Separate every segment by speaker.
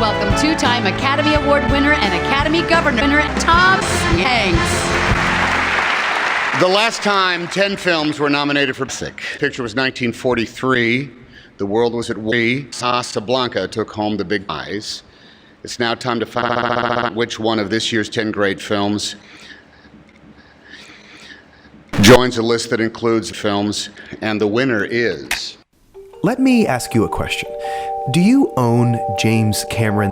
Speaker 1: welcome two-time Academy Award winner and Academy Governor Tom Hanks.
Speaker 2: The last time 10 films were nominated for Sick. Picture was 1943. The world was at war. Casablanca took home the big prize. It's now time to find out which one of this year's 10 great films joins a list that includes films, and the winner is...
Speaker 3: Let me ask you a question. Do you own James Cameron?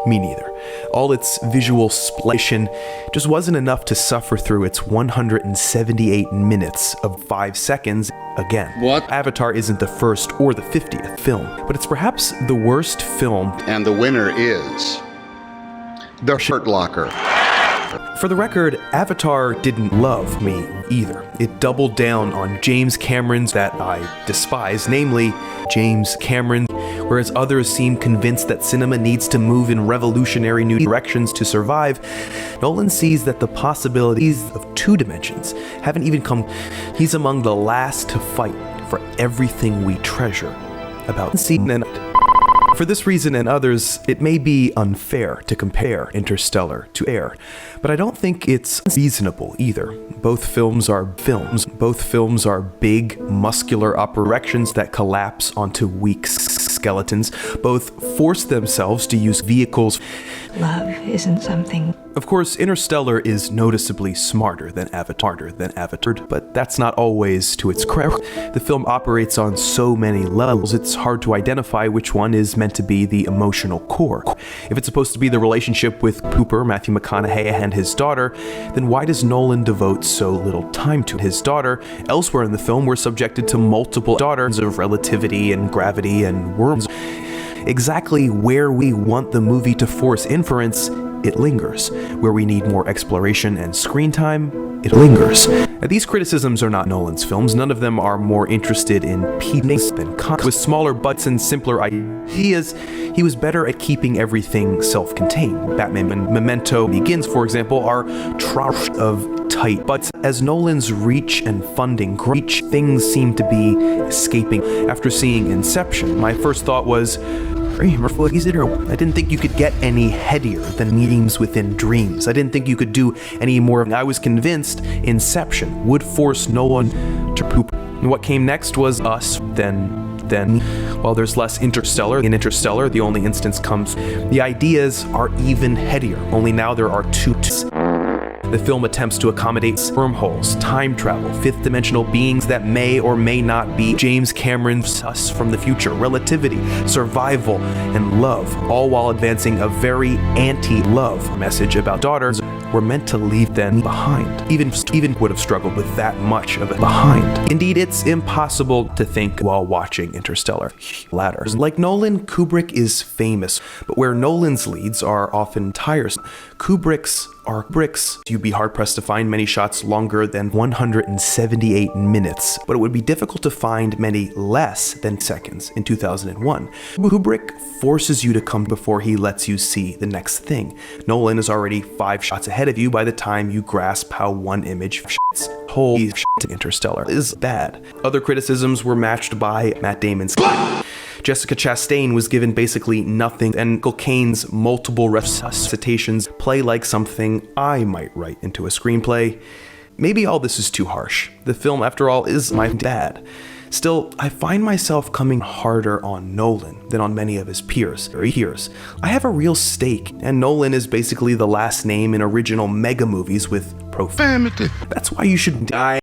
Speaker 3: Me neither. All its visual splashing just wasn't enough to suffer through its 178 minutes of 5 seconds again.
Speaker 2: What?
Speaker 3: Avatar isn't the first or the 50th film, but it's perhaps the worst film.
Speaker 2: And the winner is... The Hurt Locker.
Speaker 3: For the record, Avatar didn't love me either. It doubled down on James Cameron's that I despise, namely James Cameron, whereas others seem convinced that cinema needs to move in revolutionary new directions to survive. Nolan sees that the possibilities of two dimensions haven't even come. He's among the last to fight for everything we treasure about scene and for this reason and others, it may be unfair to compare Interstellar to Air, but I don't think it's reasonable either. Both films are films. Both films are big, muscular operations that collapse onto weak skeletons. Both force themselves to use vehicles.
Speaker 4: Love isn't something.
Speaker 3: Of course, Interstellar is noticeably smarter than Avatar, but that's not always to its credit. The film operates on so many levels, it's hard to identify which one is meant to be the emotional core. If it's supposed to be the relationship with Cooper, Matthew McConaughey, and his daughter, then why does Nolan devote so little time to his daughter? Elsewhere in the film, we're subjected to multiple daughters of relativity and gravity and worms. Exactly where we want the movie to force inference, it lingers. Where we need more exploration and screen time, it lingers. Now, these criticisms are not Nolan's films. None of them are more interested in peace than content. With smaller butts and simpler ideas, he was better at keeping everything self-contained. Batman and Memento Begins, for example, are trough of tight butts. As Nolan's reach and funding reach, things seem to be escaping. After seeing Inception, my first thought was, I didn't think you could get any headier than Meetings Within Dreams. I didn't think you could do any more. I was convinced Inception would force Nolan to poop. And what came next was Us, then while there's less Interstellar. In Interstellar, the only instance comes. The ideas are even headier, only now there are two. The film attempts to accommodate wormholes, time travel, fifth-dimensional beings that may or may not be James Cameron's us from the future, relativity, survival, and love, all while advancing a very anti-love message about daughters were meant to leave them behind. Even would have struggled with that much of it behind. Indeed, it's impossible to think while watching Interstellar. Ladders. Like Nolan, Kubrick is famous, but where Nolan's leads are often tiresome, Kubrick's are bricks. You'd be hard-pressed to find many shots longer than 178 minutes, but it would be difficult to find many less than seconds in 2001. Kubrick forces you to come before he lets you see the next thing. Nolan is already 5 shots ahead of you by the time you grasp how one image fits. Whole Interstellar is bad. Other criticisms were matched by Matt Damon's. Jessica Chastain was given basically nothing, and Michael Caine's multiple recitations play like something I might write into a screenplay. Maybe all this is too harsh. The film, after all, is my dad. Still, I find myself coming harder on Nolan than on many of his peers. I have a real stake, and Nolan is basically the last name in original mega movies with profanity. That's why you should die.